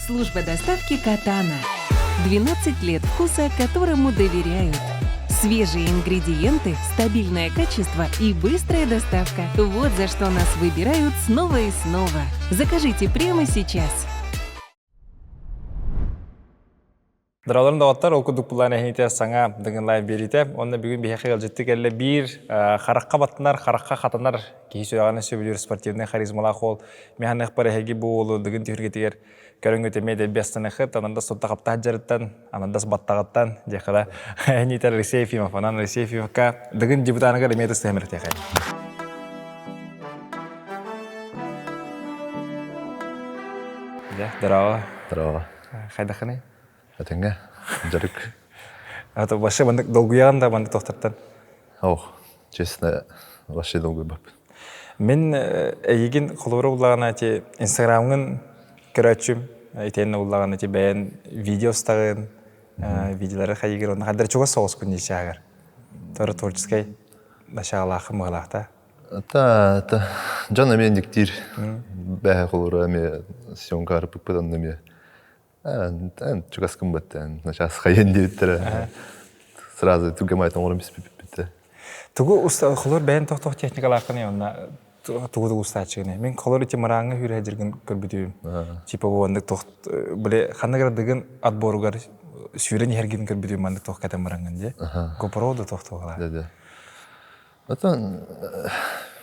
Служба доставки Катана. 12 лет вкуса, которому доверяют. Свежие ингредиенты, стабильное качество и быстрая доставка. Вот за что нас выбирают снова и снова. Закажите прямо сейчас. Драуларын дağıtlar ol kuduk bulan ehite sana dığınlay berite. Onda bugün bir hekayal ciddik elle bir xarakka battınar, xarakka xatanlar ki söylağını söylüyor sportivne karizmalı ol. Mehanlık para hegi bu olu dığın tühürgetiger. Körüngöte meyde bestane xıt, ananda sotta kapta haccarıttan, ananda battağıttan. Jekala ehite resefima falan resefima ka dığın cibutanı kadar meyde stemir tekay. Ya, darawa. Здорово. Хайдаханы. Атенге, жарык. Ата башы бандык долгуян да бандык тохтартан. Честно, вообще долгой баб. Мен егин колору булагана те Инстаграмын көрөчүм. Айтен булагана те бәян видео стагын, видеолары хайгер онда кадыр чуга соос күнде шагар. Тора творческий нашалах мыгалахта. Та, жана мен диктир. Бәһә колора ме съемкар пыпыдан ме. Чугаскым баттан. Сейчас хайен диттер. Сразу тугамайтан орым бит. Тугу уста колор бәян тохтох техникаларны онда тугу уста чыгыны. Мен колор ити мараңы хүрә жирген көрбүдүм. Типа бу тохт биле ханагар дигин отборгар сүйрен херген көрбүдүм манда тох ката мараңын же. Копрода тохтогала. Да. Атан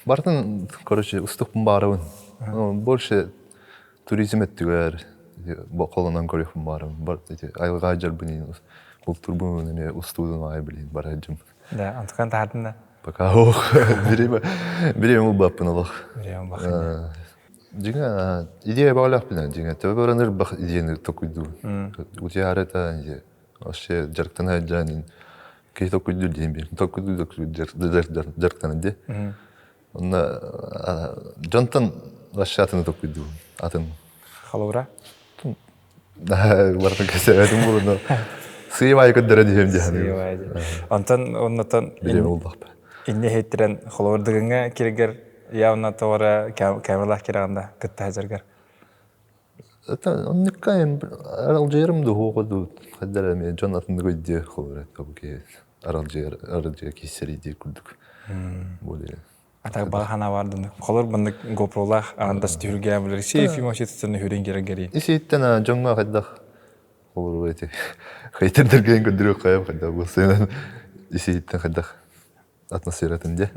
бартын, короче, уступым барыбын. Больше туризм эттигер. Колонан көрөкпүн барым. Бар айылга жарбын. Бул турбун эме устудун ай билин баражым. Да, антыкан таатында. Пока берем улбаппын олох. Берем бахын. Жиңа идея багалак билен жиңа төбөрөнөр бак идеяны токуйду. Утиарета же вообще жарктан ажанин кей токуйду дембир. Токуйду жарктан де. Онда жонтон вообще атын токуйду. Атын Халура. Бартын кесебетим булуну. Сыйбай көдөрө дем жаны. Антон оннотон берем улбап. инне хеттерен холордыгыңа киргер явна товара камералар кирганда кытта хажаргар. Это он никаем аралжерым да хогоду. Хадара мен жонатын көйдө холора табуке. Аралжер кисериди күрдүк. Боле. Ата багана бардын. Холор бандык гопролах анда стюрге амлер сейфи машеттен хүрен киргери. Иситтен жонга хадах. Холор эти. Хайтердерген көдөрө коюп хада болсен. Иситтен хадах. Атмосфератын же.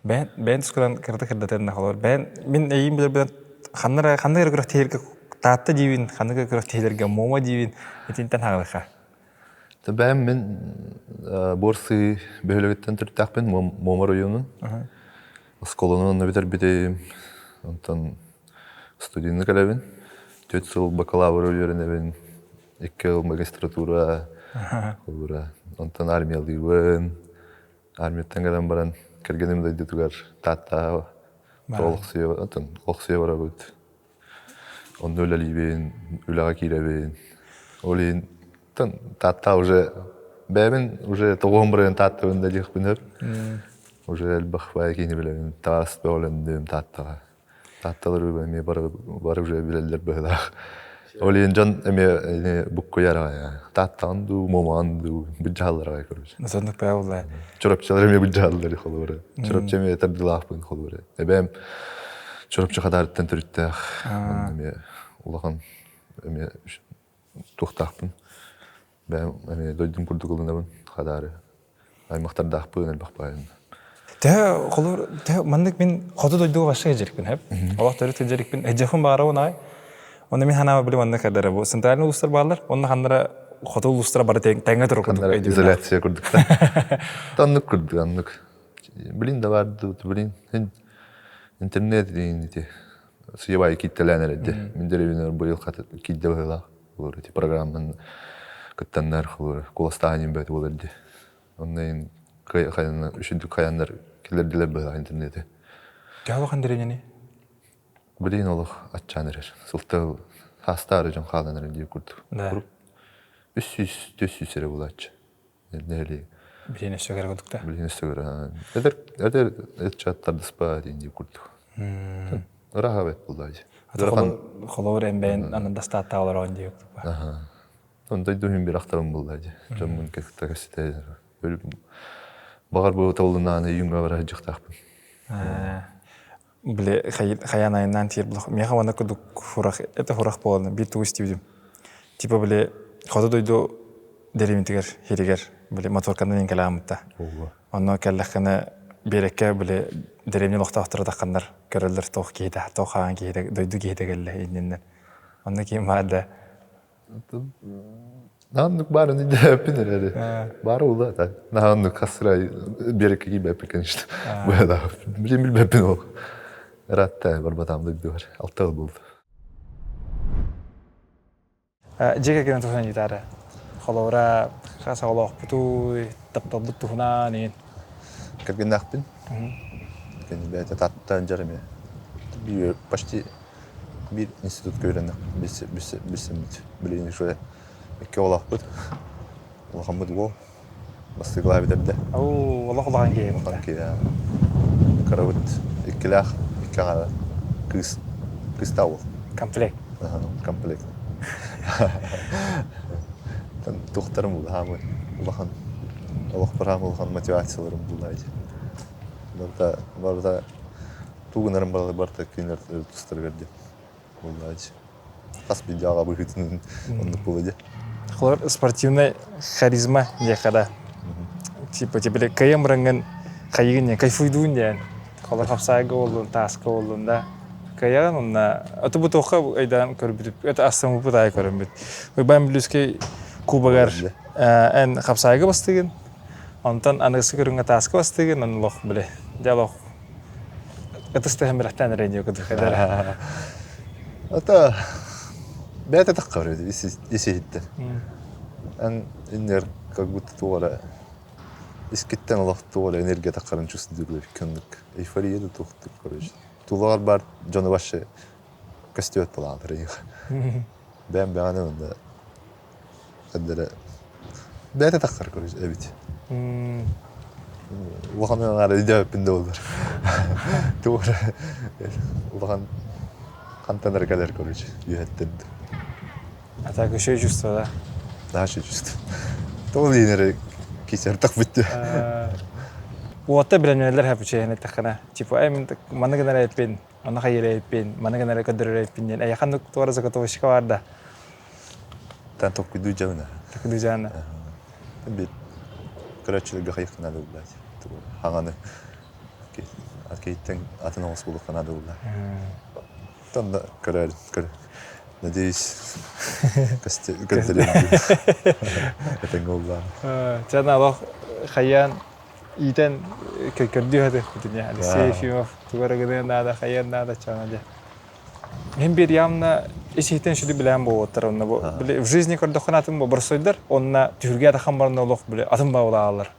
Бен скуран кырдатен холор. Бен мен эйим билен ханнара көрөк тейлерге таатта дибин, ханнара көрөк тейлерге мома дибин. Этинтен хагалыха. Бен мен борсы бөлөгөттөн түртөкпүн мома районун. Сколонун битер бите онтон студийны калабын. 4 жыл бакалавр үйрөнөбүн. 2 жыл магистратура. Онтон армиялыйбын. Армияттан кадан баран кергеним дойду тугар тата олықсыя бара бұд. Онды өләлейбен, өләға кейләбен. Олейін тата уже бәбін, уже тоғын бұрын тата өнді дек бұнып. Уже әлбақ бәй кейні біләбен, тағаст бә олендім таттаға. Татталар өбәме бары уже біләлдер бұғыдақ. Олейін жан әме бұққы яраға. Таттанду, моманду, бұджаларға көріш. Насондық бәй олай. Чорапчалар эме бұджалары қолуыры. Чорапча эме тардылақпын қолуыры. Эбәм чорапча қадарыттан түріттәқ. Эме улақан эме туқтақпын. Бәм эме дойдым күрді қылынабын қадары. Аймақтардақпын, әлбақпайын. Тә қолуыр, мандық мен қоты дойдуға башқа ежерікпін, әп. Олақ түрікті ежерікпін. Әжіқын бағарауын ай. Онда мен ханама білім анда қадары бұл. Центральный улустар бағалар, онда хандара қоты улустара бары тәңі тұру күрдік. Изоляция күрдік та. Таннық күрдік, аннық. Білін да барды, білін. Интернет дейін, сұйабай кейттеләнер әді. Мендер евінер бұйыл кейтті бұйылақ. Бұл программын күттаннар, қоластағанын бәті бол әді. Онда үшіндік қаяндар келерділер бұйылақ интернеті. Дәуі қандырен Білейін олық атчаныр. Сылтау хастары жон қаланыр деп күрдік. 300-400 сәрі бұл атчы. Білейін өстігер күрдік та? Білейін өстігер. Әдер әтчаттарды спа дейін деп күрдік. Rahabet buldaydı. Холовар эмбен анан дастата алар он диюк. Ондай дүйін бір ақтарым buldaydı. Жамын кекті кәсетелер. Бағар бұл таулынан үйінға бара жықтақпын. Біле хаян айынан тиер бұл. Мен хавана күдік фурах, это фурах боланы, бір туғыз тиюдім. Типа біле, ходы дойду дерементігер, херігер, біле моторкандан ең кәлі Онно кәліқіні берекке біле деремнен оқта оқтыры таққандар көрілдір тоқ кейді, тоқаған кейді, дойду кейді кәлі еннен. Онно кейін барды. Нағандық барын үйде өппінер әрі. Бары ұлда, та. Нағандық қасырай берекке кейбі өппікен ішті. Бұяда, білем біл өппін ол. Ратта бар батамды үйді бар. Алтығы болды. Жеке кенен тұхынан етары. Холовра қаса олақ бұтуй, тапталдық тұхынан ең. Кірген ақпын. Бәйті таттан жарым е. Почти bir institut göründük. Bildiğin şöyle iki olaq bud. Olaqan bud o. Bastıqlar bir de. Oo, olaq olaqan geyim. Olaqan ki ya. Karavut ikilah, ikala kız tavuk. Komplekt. Komplekt. Tan doktorum oldu hamı. Olaqan param olaqan motivatsiyalarım bulaydı. Barda тугунарым барда күнер тустар берди. Булдайчы. Кас бир жага быгытын онды булды. Холор спортивная харизма декада. Типа тебе кайым ранган кайыгын кайфуйдун ден. Холор хапсайга болдун, таска болдун да. Кайган онна атыбы тока айдан көрүп, это астамы бутай көрүп. Ой бам билүскө кубагар эн хапсайга бастыгын. Онтан анысы көрүнгө таска бастыгын, аны лох биле. Жалох. Это стемираттан реньё кыдыкадар. Это бета таккар иди, исихитте. Ан иннер как будто туора искиттен алах туора энергия таккарын чувствую күндүк. Эйфория да токтук короче. Тулар бар жона башы костюм пландар их. Бем баны да. Кадера бета таккар короче, эбит. Улаханын ары идеп пинде болдур. Туора. Улахан кантандар калер короче, юеттен. А так еще чувство, да? Да, еще чувство. То линер кисер так битти. Уотта билемнелер хап чейне такана. Типа ай мен мана генер айпен, мана хайыр айпен, мана генер кадыр айпен. Ай ханды туара закатовышка барда. Тан ток куду жана. Так дужана. Бит. Короче, гахайх надо убрать. Хаганы. Аркейттен атын оңос болуп надо убрать. Там да, король. Надеюсь, костелем. Это голова. Чана лох хаян итен көрдү хады бүтүнө. Алексей Ефимов тугара гыны надо хаян надо чана де. Мен бир ямна эсейтен шуды билен болоттар онна бу. В жизни көрдөхөнатын бу борсойдар, онна түргө атахан барына лох биле атын баала алар.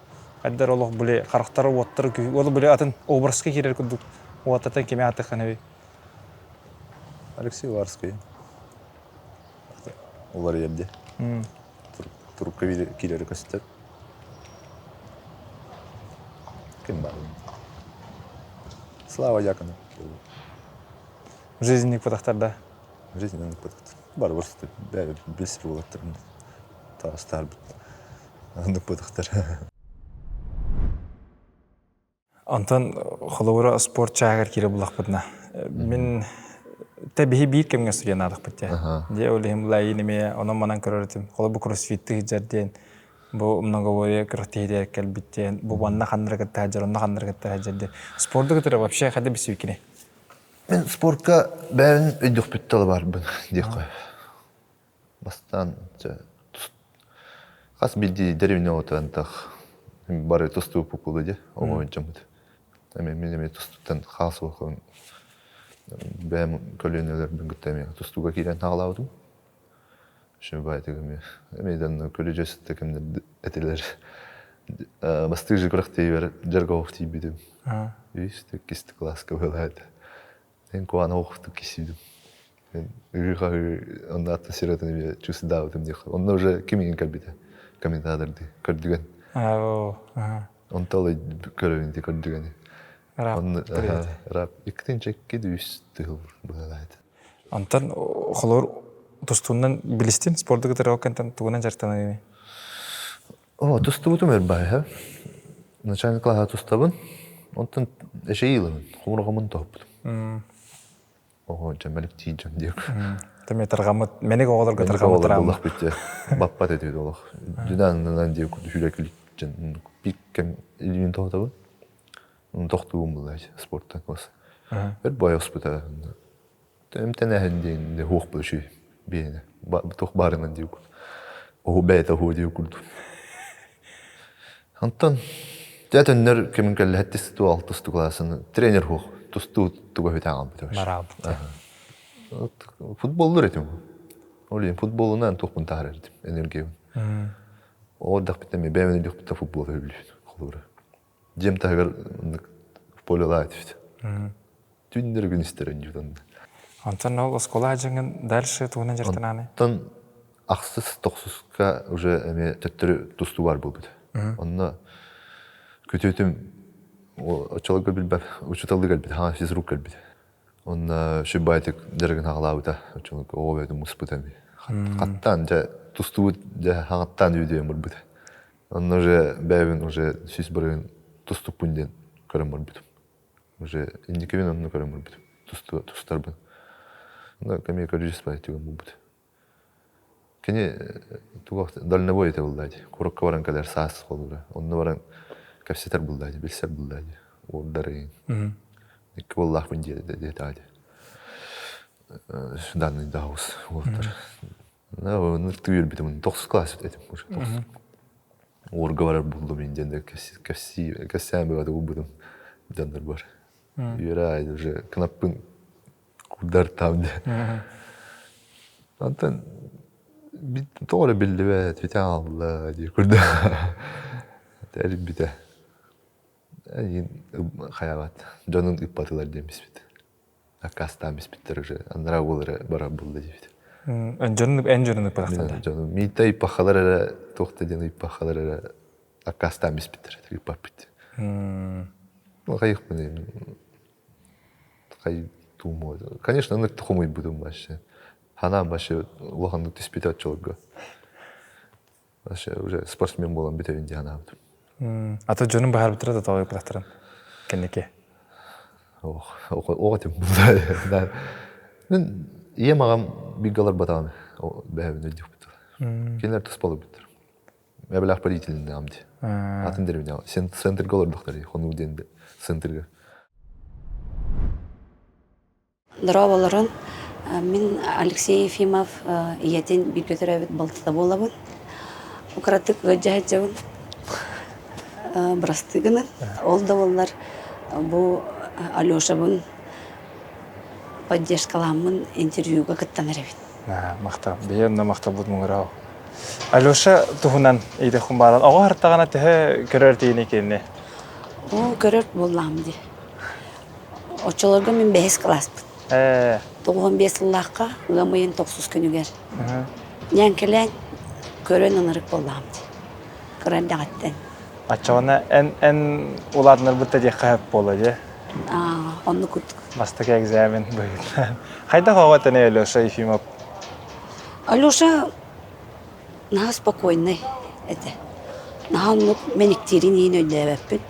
Аддар лох биле карактары оттар, ол биле атын образга кирер күдүк. Оттатан кеме атаханы. Алексей Варский. Олар ерде. Турукка килері көстер. Кім бар? Слава Якона. Жизненник потақтарда? Жизненник потақтар. Бар бұрсты. Бәрі білсір болаттырын. Тағыстар бұд. Андық потақтар. Антон холовра спорт чагар кире булак бутна. Мен табиһи бир кемге студент адык битте. Де олем лайнеме, онон манан көрөрөтүм. Холо бу кроссфитти жарден, бу многобой кроссфитти келбиттен, бу банна хандырга тажар, онна хандырга тажар. Спортты кытыра вообще хада бисүкине. Мен спортка бәрін өйдік бүтталы бар бұн, дейк қой. Бастан, қас білді дәревіне отығантақ, бары тұстуы пұқылы де, оңойын жамыды. Мен тұстуттан қасы оқығын, бәм көлінелер бүн күттәме, тұстуға кейден тағылаудым. Шын байтығым, мейдан көлі жөсітті кімдер әтелер. Бастық жы күріқтей бер, жарға оқтей бідім. Үйісті кісті класқа болайды. Мен куана оқыту кисидим. Мен үйға онда атты сиратыны чувствовал дейх. Онда уже кемеген кәлбеді, комментаторды көрдіген. Он толы көрінді көрдіген. Рап иктен чекке дүйс тыгыл булалайды. Антан холор тустунан билистин спорты гытыр окентан тугунан жартаны. О, тустубутум эрбай, ха. Начальник класса тустабын. Онтан эшейлын, хумургамын топпут. Ого, жамалик тижан дек. Тәме таргамыт, менег оғалар гытыргамыт таргамыт. Олах битте. Баппат этеді олах. Жүдан дек жүрекілік жан. Пиккем илин тоқтабын. Тоқтуым бұлайды спорттан класс. Бір бай оспыта. Тәмтен әхінден хуқ бұлшы бейіне. Тоқ барынан дек. Ого бәйті ху дек күрді. Антан, тәтіннер кемін кәлі әттісті алтысты классыны тренер хуқ. Тусту туға хөте ағам бітіміш. Мараб. Футболлар етім. Олейін футболынан тоқпын тағыр әрдім, энергиявын. Оғырдақ біттеме, бәймені дек бітті футбол өбілейді. Қолуыры. Жем тағыр в поле лайтифті. Түндер күн істерін жүдін. Антон ол скола ажыңын дальше туғынан жартынаны? Антон ақсыз тоқсызға уже әме тәттірі тусту бар бұл біді. Онына көтетім очалыгы білбәп, учуталды кәлбеді, хана физрук кәлбеді. Онына шүббайтик дәрігін ағылауыда, очалыгы оғайды мұспыт әме. Қаттан, тустуы хаңаттан үйдейін бұр бұды. Онына уже бәйбін, уже сүйс бұрын тустук бүнден көрім бұр бұдым. Уже индикевен онына көрім бұр бұдым. Тустар бұд. Онына кәмей көріжес бәйтігін бұр бұд. Кені туғақ дальнобой еті бұлдайды. Құрыққа баран кәдер саас қолуыра. Онына баран кәпсетер бұлдайды, білсер бұлдайды. Ордары ең. Екі боллақ бұн детайды. Данный дауыс олықтар. Нұртты үйірбетім, 9 класс өтетім. Орға барар бұлды мен денде кәссән бәуады ұлбыдым. Жандар бар. Үйірі айды, уже кынаппын құрдар тамды. Антон, тоғыры білді бәт, бетен алла, дей құрды. Тәріп біті. Әйін қаябат. Жонын ұппатылар демес біті. Акастан бес біттер уже. Аныра олары бара болды дейбіті. Ән жонын ұппатылар? Жонын. Мейта ұппақалар әрі, тоқты дені ұппақалар әрі, акастан бес біттер. Ұппап біті. Қайық бұны. Қай туым ойды. Конечно, ұнық тұқымой бұдым башы. Ханам башы ұлғандық түспеті атчылығы. Башы уже спортсмен болан бітевінде хана бұдым. Аты жөнін бағар бітіреді тауы бұлақтырын? Кенеке? Оға тем бұлдай. Мен ие мағам биггалар батағаны. Бәйбін өйдік бұтты. Кенлер тұспалы бұттыр. Мәбіл ақпарителінде амды. Атын дәріміне. Центрге олардықтар. Хону денді центрге. Здорово, Лорон. Мен Алексей Ефимов. Иетен биггетер әбет балтыда болабын. Украттық өджахет жауын. Брастыгыны. Ол да олар бұл Алеша бұн поддержкаламын интервьюға кіттан әребет. Мақта. Бейенна мақта бұд мұңырау. Алеша тұхынан ейді құмбаран. Оға харттағана тіхі көрер дейін екеніне? О, көрер болам де. Очылырға мен 5 класс бұд. 95 ұллаққа ұғамайын 9 күнігер. Нәңкелен көрен ұнырық болам де. Көрен дағаттен. Ачауына ән уладыныр бұтта дек қайып болы, же? Онны күттік. Бастық экзамен бұйын. Қайда қауғатыны Алеша Ефимов? Алеша наға спокойный. Наға ұнық меніктерін ең өйдәбәппін.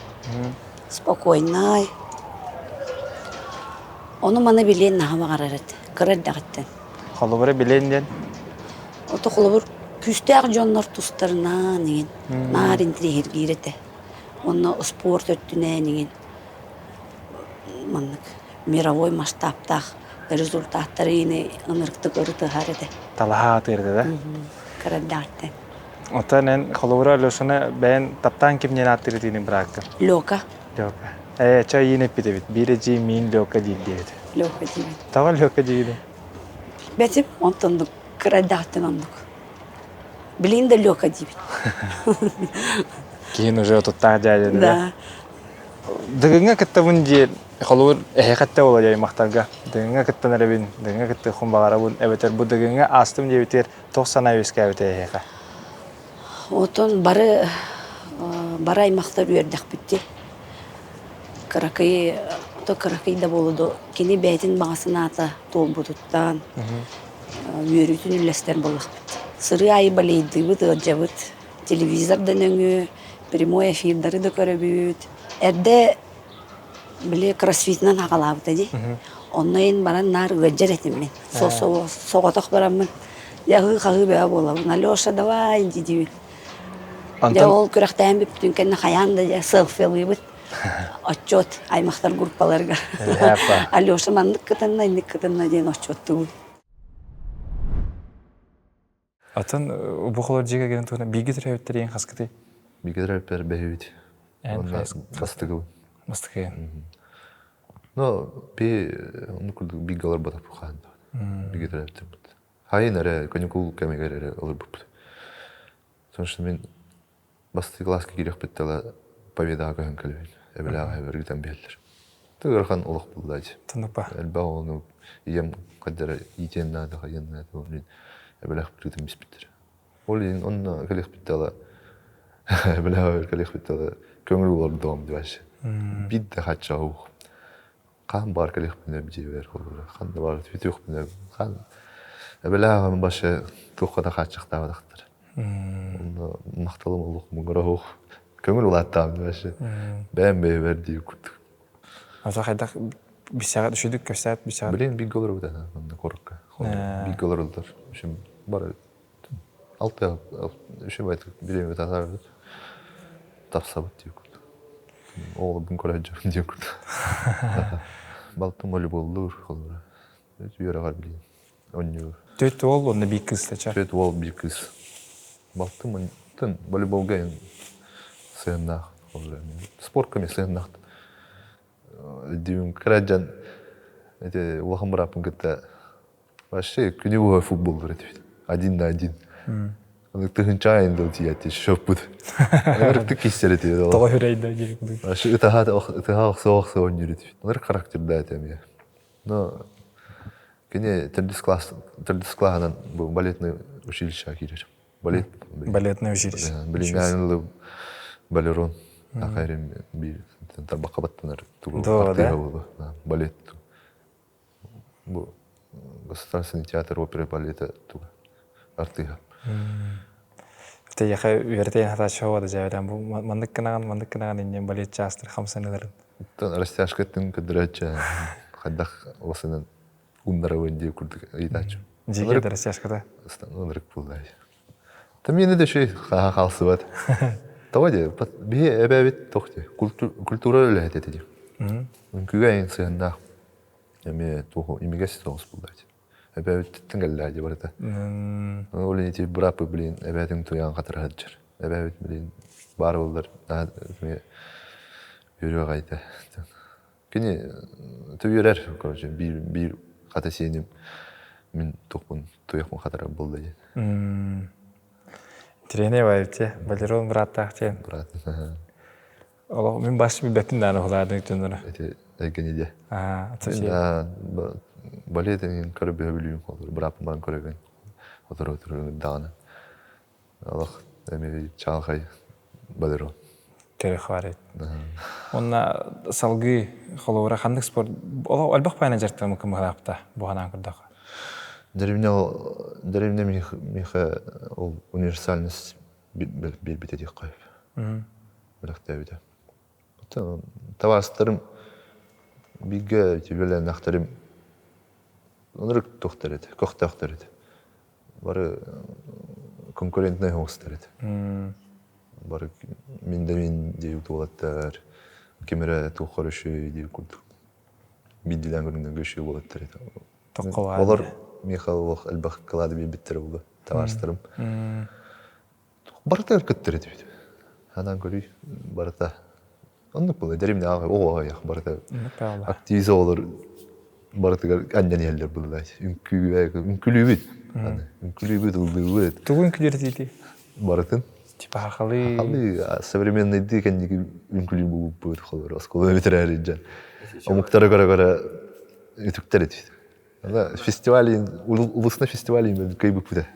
Спокойный. Оны мана білен наға бағарар әді. Кырар дағыттен. Қолы бұры білен ден? Оты қолы бұр күстәғ жонлар тұстарына неген. Нарын тірегер кейреті. Оны спорт өттіне неген. Мировой масштабтақ результаттары ені ынырықты көріті ғарыды. Талаға атырды, да? Кырарды артын. Отан ән қолы бұры Алешаны бәйін таптан кемнен аттырды дейін бірақты? Лёка. Лёка. Чай ең өппеді бет. Бері жей мен Лёка дейін дейді. Лёка дейді. Тава Лёка дейді? Бәтіп, онтындық. Кырарды артын ондық. Білейін де Лёка дейді. Кейін уже отыттағы дәйді, да? Да. Дығыңа кітті бұн дейін, қолуыр әйқатта ола жай мақтарға. Дығыңа кіттін әрі бін, дығыңа кітті құмбағара бұн әбетер. Бұ дығыңа астым дейбетер 90 өске әбетер әйқа. Отын бары аймақтар өрдіқ бітті. Kırakıyı da boludu. Kini beytin bağısına ata tol buduttan. Yürütün üllester bolak. Sırı ayı balıydı, bıdı acabıt. Televizordan öngü, primoy efirleri de körübüt. Erde bile crossfit'den haqalabıt edi. Onayın baran nar gıcır etim men. Soğutak baramın. Yağı kağı beya bolabın. Alyoşa da vay dedi. Ya ol kürekten bir bütün kendine hayan da ya sığfılıyıbıt. Отчет аймақтар группаларга. Алёша маннык кытынна ден отчетты бу. Атын bu kolor jiga gelen tuğuna bilgi türevitleri en kaskıtı. Bilgiler hep behüt. Onda kastıgı. Mastıkı. No, onu kurduk bilgiler batak bu kan. Bilgiler hep tüm. Hayır nere kanikul kemikleri olur bu. Sonuçta men bastığı klaska girek bittala поведаға көлөйүн. Эбелага бергитен белдер. Тыгырхан улук булдайчы. Тыныкпа. Элба ону ием кадара итенна да хаянна да олин эбелах бергитен биспиттер. Олин онна келих биттала. Эбелага келих биттала көңүл болор дом дебаш. Бит да хачау. Кан бар келих бине бижебер болор. Кан бар битүк бине кан. Эбелага башы тукада хачыкта бадактыр. Онда макталым улук муграух. Көңіл улаттам дебаши. Бәм берди күттүк. Ата хайдак bir saat üşüdük, kaç saat bir saat? Bilin bir dolar ödedi. Onda korkka. Bir dolar ödedi. Şimdi bari 6 ay üşü baytık bir evi tasarladık. Tapsabıt diyor kurdu. Oğlu bin kolaycağım diyor kurdu. Baltım öyle boldur. Bir yere var bileyim. 10 euro. 4 oğul, onda bir kız seçer. 4 oğul bir kız. Baltım tın voleybolga сыйыннах olur. Spor көме сыйыннах. Дивим краджан эти улахамрапын кытта вообще күневой футбол вроде. 1 на 1. Он тыгынча айында тият шоппут. Эртик кистерет еді. Тоға хүрейді керек бұл. Вообще ытаға соғысы ойнырет. Олар характерда айтам. Но кене тірдіс-клағынан бұл балетный училище келер. Балетный училище. Білімәнілі балерон. Ақайрен бір тарбаққа баттанар. Да, да? Балет. Бұл государственный театр оперы балета артыға. Те яқа үйертейін хата шоуады жәвелен. Бұл мандық кынаған енен балет жастыр қамсаныларын. Растяжкаттың кыдырача. Қаддақ осынан ұндарауын деп күрдік айтачу. Жегеді растяжкада? Ұнырық бұлдай. Там мені де шей қалсы бад. Таваде, бе әбәбет тоқты. Культура өлі әтеді. Күгәйін сығыннақ. Әме тоғы имигасия тоғыз бұлдай. Әбәбет түттің әлі барыда. Олен еті бұрапы білін әбәтің тұян қатыр ғаджыр. Әбәбет білін бар олар үйрі қайда. Кені түйерер, бір қата сенім мен тоқпын тұяқпын қатыра бұлдай. Тренер var evde. Balleron bıraktı sen. Allah min baş bir betin tane olardı canlara. Evet, erken de. Atış. Baletin karabı biliyorum olur. Bırakma ben karabı. Otur dağına. Allah emi çalkay balleron. Terek var. Ona salgı xolora xandık spor. Allah albaq payına jartı mümkün bu hafta bu hanan kurdaq. Деревня миха ол универсальность bir bitedi qayıp. Bıraktı. Tavastırım bilge tübelen aktarım onları toxtarıdı, koxtarıdı. Barı konkurentne hoxtarıdı. Barı min deyip dolatlar. Kamera toxarışı deyip kurduk. Bildilen gününden göçü dolatlardı. Olur Михаил Элбах калады би биттер булды. Таварстырым. Барта өркөттөр эди. Анан көрүй барта. Ондук булды. Деримне ага ая барта. Активиз olur. Барта андан елдер булды. Үнкүлүбүт. Үнкүлүбүт улдуу. Тугун күлөр дейди. Бартын. Типа хакалы. Современный дикенди үнкүлүбү булду холор. Осколо ветеринарий. Омуктара кара ütüktер эди. Фестивали, улусный фестивали кайбы пута.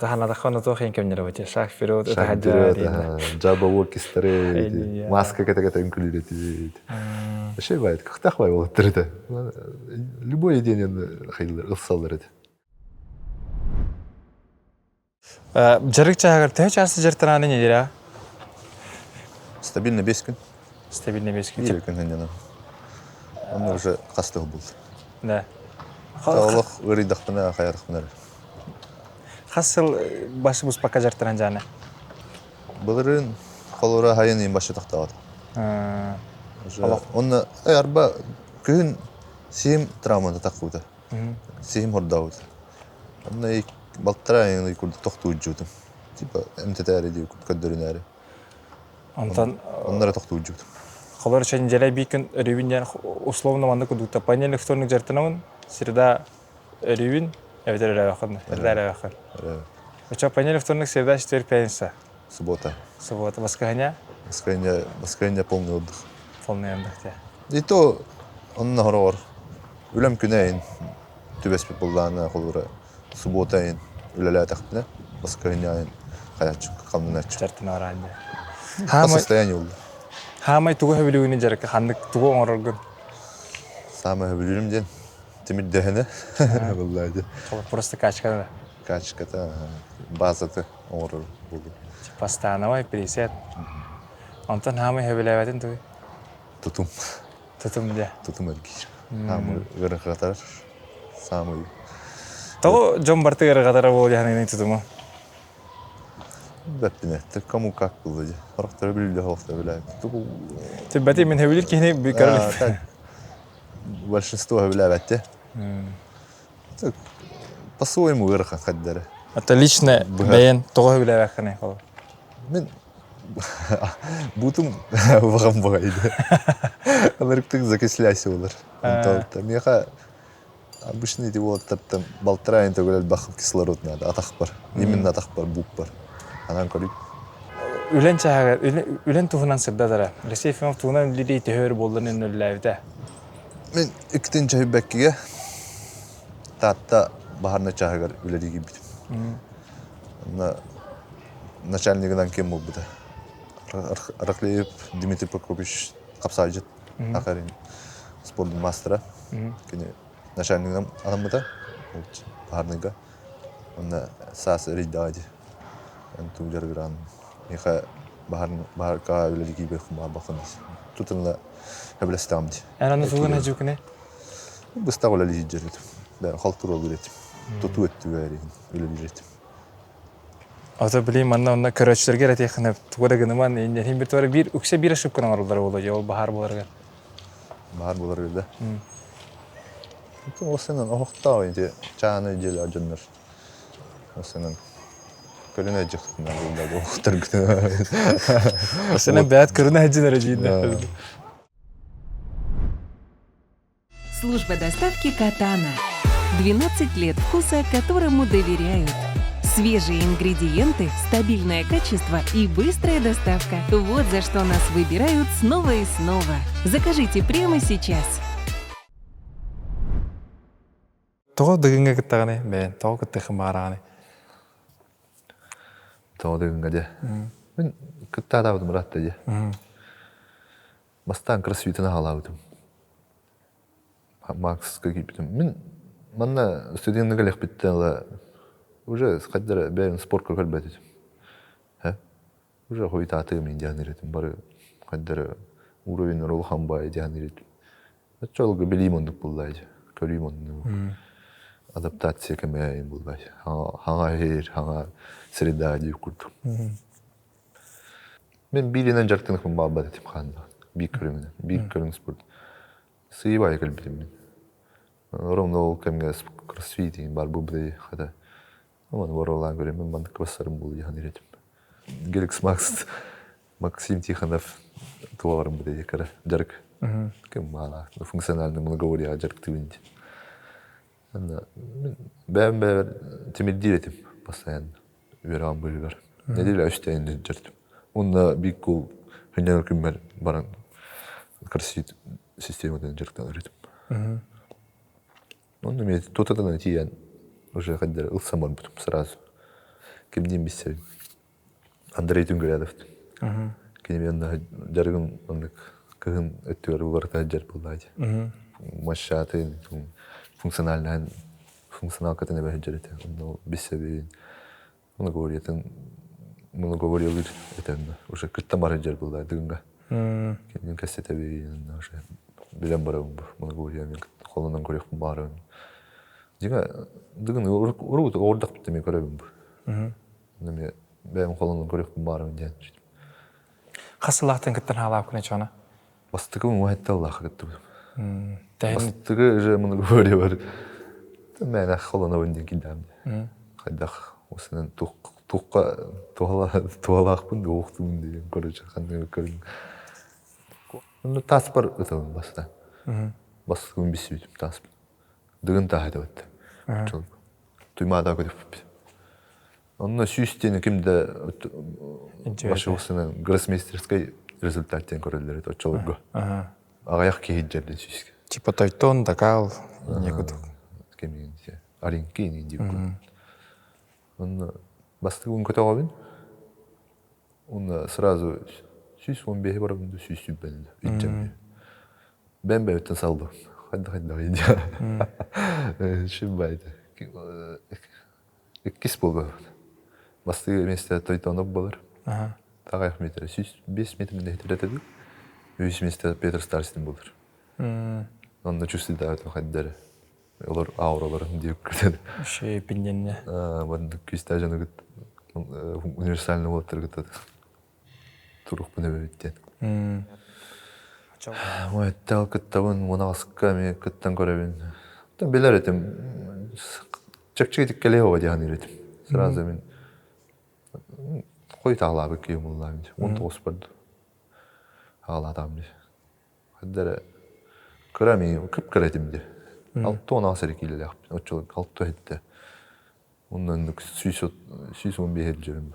Tahan ada kan tuh yang kemana baca Shakfiro itu Шахтеры, hajar. Джаба Уоркистеры, Эйди, маска какая-то инклюдит. Вообще бывает, как так бывает, это. Любой день он ходил, салдер это. Жарык чагар тээ часы жертараны не дира? Стабильно бескін. Стабильный бески. Или күннен. Он уже қастығы болды. Да. Таулық ұридақпына, қайырықпына. Хасыл башы бұз пока жертаран жаны. Бұлырын қолыра хайын ең башы тақтағады. Оны арба күн сиім травманы тақуды. Сиім ордауды. Оны балтыра ең көрді тоқтуы жүдім. Типа МТТ-әрі дейі көддерін әрі. Онлары тоқтуы жүдім. Қолыр үшін жәлай бейкін өревін жән условно маңды күдікті. Панелік вторник жертанауын сирда өревін әветер әрі Уча панелік вторник сирда четверг пятница. Суббота. Суббота. Воскресенье? Воскресенье полный отдых. Полный отдых, да. И то он нагорор. Үлем күнәйін түбеспет болдағына қолыра. Суббота айын үлелі атақпына. Воскресенье айын қаятчық, қалмынатчық. Жертана оранды. По состоянию oldu. Хамай тугу хөбілігіне жарық, хандық тугу оңырылгын. Самый höbülürüm den. Timir dehene. Vallahi. Просто качканы. Качката базаты оңырыл болды. Постановай, пересет. Антон хамай хөбіләвәтін тугу. Тұтым. Тұтым, да. Тұтым әлгейші. Хамы ғырын қатар. Самый. Тоғы жон барты ғыры қатары болды яғынын тұтымы. Бәппіне. Кому как болды. Арықтары білілі халықтар біләді. Тібәті мен хөбілер кейіне көріліп. Большинство höbülәвәтті. По-своему ғырыққа қаддары. Это лично бәйін тоғы хөбіләвәққаны қолы. Мен бұтым бағам бағайды. Аларықтың закисляйся олар. Меха обычный эти вот балтырайын төгілел бақып кислород надо. Атақ бар. Именно атақ бар, бук бар. Анан көріп. Үлен чағығыр, үлен туғынан сырдадары. Ресей Фимов туғынан лидей төхөр болдың өліләвді. Мен үктен чайы бәккеге татта бағарына чағығыр үлелігі бітім. Начальнигынан кем бол бұда. Арақлеев Дмитрий Прокопич қапсайжыт. Ақарин спорттың мастера. Начальнигынан адам бұда. Бағарныға. Онда сасы рейдады. Тулер гран. Меха бағарқа үлелігі бәккіма бақындыз. Тұтынла Həbləstəmdi. Ərəndə tuğun həcü künə? Bəstə ola lidirdim. Ben xaltur ol üretim. Tutu etdi veriyin. Öyle üretim. Ata bileyim anna körəçlərə rət yaxınıb. Tuğda gınıman hem bir tuğra bir öksə bir aşıb kınan arılar olacaq. Ol bahar bolarga. Bahar bolarga. O senin oxta idi. Çanı gələr cənlər. O senin Körünə çıxdın da oxtar günə. O senin bəyət körünə həcənərə cəyində. Служба доставки Катана. 12 лет вкуса, которому доверяют. Свежие ингредиенты, стабильное качество и быстрая доставка. Вот за что нас выбирают снова и снова. Закажите прямо сейчас. Тоғы дығынға күттіғаны, бәйін, тоғы күттіғын бағарағаны. Тоғы дығынға де. Мен күтті адавдым ратты де. Бастан кроссфитіні қалауытым. Максқа кипітім. Мен манна студентігі лек біттен уже қаддары бәрін спортқа көлбәтетім. Уже қойты атығымен диян еретім. Бары қаддары уровень ролхан бай диян еретім. Чолғы білейм ондық бұлдайды. Көрейм ондық. Адаптация кәмәйін бұлдайды. Хаңа хейр, хаңа среда дейіп күрдім. Мен билінен жарқтынықпен бабат етім қанды. Бик көрімінен. Бик көрім спорт. Сыйбай көлбетім мен. Ровно ол кәмге кроссфитин бар бұбдай қада. Оны оролан көрем, мен бандық басарым болды яған еретім. Геликс Максим Тихонов туаларым бұдай декара. Жарк. Кәм мала. Функциональный многовория жарк тывынде. Бәм темелдер етім постоянно. Верам бөлігар. Неделя үстәйінде жартым. Онда бик кол хүнен күммәл баран кроссфит системадан жарктан өретім. Онда мен тотадан тиян уже қаддар ылсамар бұтым сразу. кемдин биссе. Андрей Түнгөрядов. Кенемен жаргын ондык кыгын өттөр угарта жар булдайды. Машаты функционал катene бәҗәрәте. Онда биссе Bunu говорил это уже кытта бар жер булды дыгынга. Мен кассета берген уже билем барам bunu говорил мен колунан көрөк барын. Дига дыгын урут ордак битте мен көрөбүм. Мен бәм колунан көрөк барын ден. Хасылахтан кыттан халап кына чона. Бастыгы муайтта Аллах кытты. Бастыгы же bunu говорил бар. Мен колунан өнден килдем. Кайдах осынын туалақпын оқытуын деген көріп қандай көрін. Оны таспар өтауын баста. Басты күн бесі өтіп таспын. Дығын тағайды өтті. Туймада көріп өтті. Оны сүйістені кімді башы осының гроссмейстерской результаттен көрілдер өтті отчалығы. Ағаяқ кейт жерден сүйіске. Типа тойтон, дакал, некуды. Кемеген де. Аринки енен деп көрін. Оны басты күн көте қабын. Оны сразу сүйіс 15 барабынды сүйіс сүббәнді. Үйтжәмді. Бән бәуттен салды. Қайда қайда. Шүббайды. Еккес болды. Басты месте тойтонып болар. Тағайық метр. Сүйіс 5 метрінде хетеретеді. 3 месте Петр Старстин болар. Онда чүсілді әуітін қайдары. Олар аураларын деп көрдеді. Шей пинденне. Бұрынды күсті жаны күт универсальный болаттыр күтеді. Тұруқ бұны бөйттен. Тәл күттабын, мұнағысыққа мен күттен көребін. Белер етім. Чәк-чәк етік келе оға дейін еретім. Сразу мен қой тағылабы кейім ұлламын. 19 барды. Ағыладамын. Қаддары көремен күп көретім де. Алтон асыры келелі ақпын. Отчылық алты әйтті. Ondan süs 15 жүрім.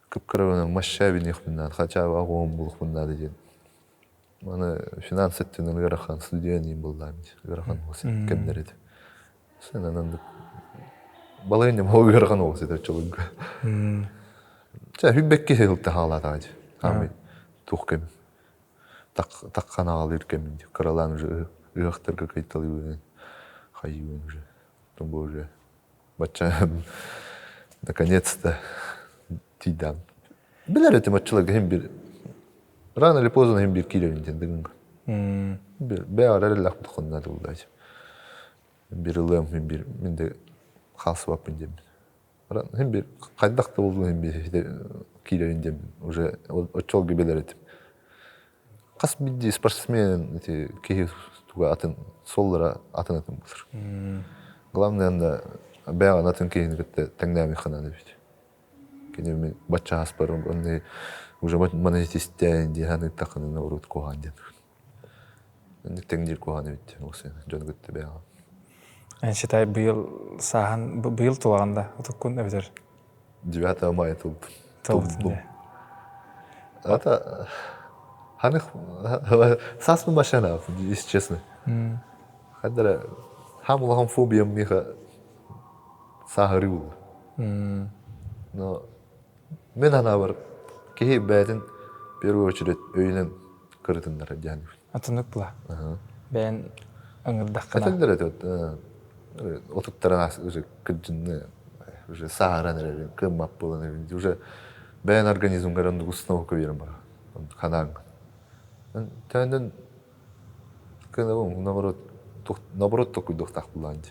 Күп көребінің машшабин еқпіннен, қачабы ағуын бұлық бұнда деген. Маны финанс еттен ғарақан студиян ең болдамын. Ғарақан осы кәмдер еді. Сен ананды балайынем оғы ғарақан оғыз еді отчылығы. Хүббекке селікті ғалады ағады. Қамай тұқ кәмін. Таққан ағалы үркемін. Қаралан уже ұяқтарға қайталы өген. Қайы өген уже. Думаю, уже бача наконец-то тидам. Білер өтім отчылығы hem bir рано или поздно hem bir килерінден дығын. Бәй арары лақпыды қоннады бұлдайды. Bir ылым, hem bir менде қалсы бапын дем. Hem bir қайдақты болдың hem bir килерінден уже отчылығы білер өтім. Қас бидді спортсмен кейі туға атын соллара атын атын бұлыр. Главное, анда бәға натын кейін күтті тәңнәмі қанады бейді. Кені мен батша аспарым, онды уже монетистен дейханы тақынына ұрут қоған ден. Онды тәңдер қоған бейді, осы жон күтті бәға. Әншетай бұйыл туағанда, ұтық күн өбедер? 9 мая тұлды. Тұлды. Ата, ханық, саспын машана, если честно. Қаддара, хамылған фобиям меха сағыры болды. Но мен ана бар, кейі бәдін в первую очередь өйінен кірітіндер әдяны. Атынық бұла? Бән ыңырдақ қана? Әтіндер әді, отыптаран уже күджінні, уже сағыран әрі, кымап болан әрі. Уже бән организм ғаранды ұсынауы көберім бар, қанағын. Тәнден кінавым, наоборот, только доқтақ бұланды.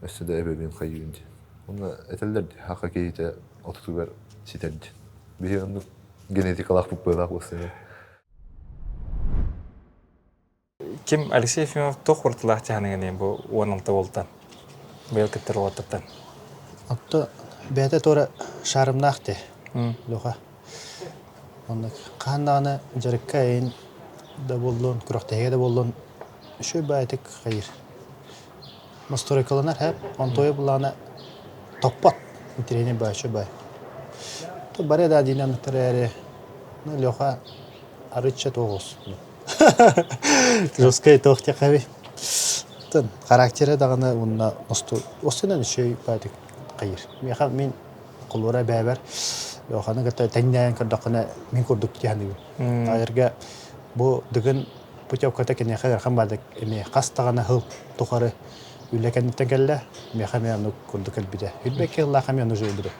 Өсті де әбәбен қайуынды. Оны әтелдерді, хақа кейті отытуғар сетерді. Бейі онды генетикалақ бұп байлақ осы. Кем Алексей Ефимов тоқ ұртылақ тәхінігінен бұл 16 болтан? Бәйіл кіттір олаттыптан? Отты бәйті торы шарымнақты, лұға. Оны қандағыны жарыққа әйін да болуын, күрақтайға да болуын, үші бәйтік қайыр. Мұстырықылынар әп, онтойы бұланы топпат, үтірені бәйші бәй. Баря да динамиктері әрі, лұға арытша тоғыз. Жөскай тоқты қаби. Тын характері дағаны онна носту осынан үшөй бәдік қайыр. Мен қолуыра бәбәр оғаны ғытта тәннәйін көрдіқына мен көрдік дегені. Айырға бұл дығын путевката кене қағырхан бардық еме қастағана хыл тұқары үләкәнеттен кәлі меха мен оны көрдік әлбіде. Үлбәк еллаға мен ұжы үлбіде.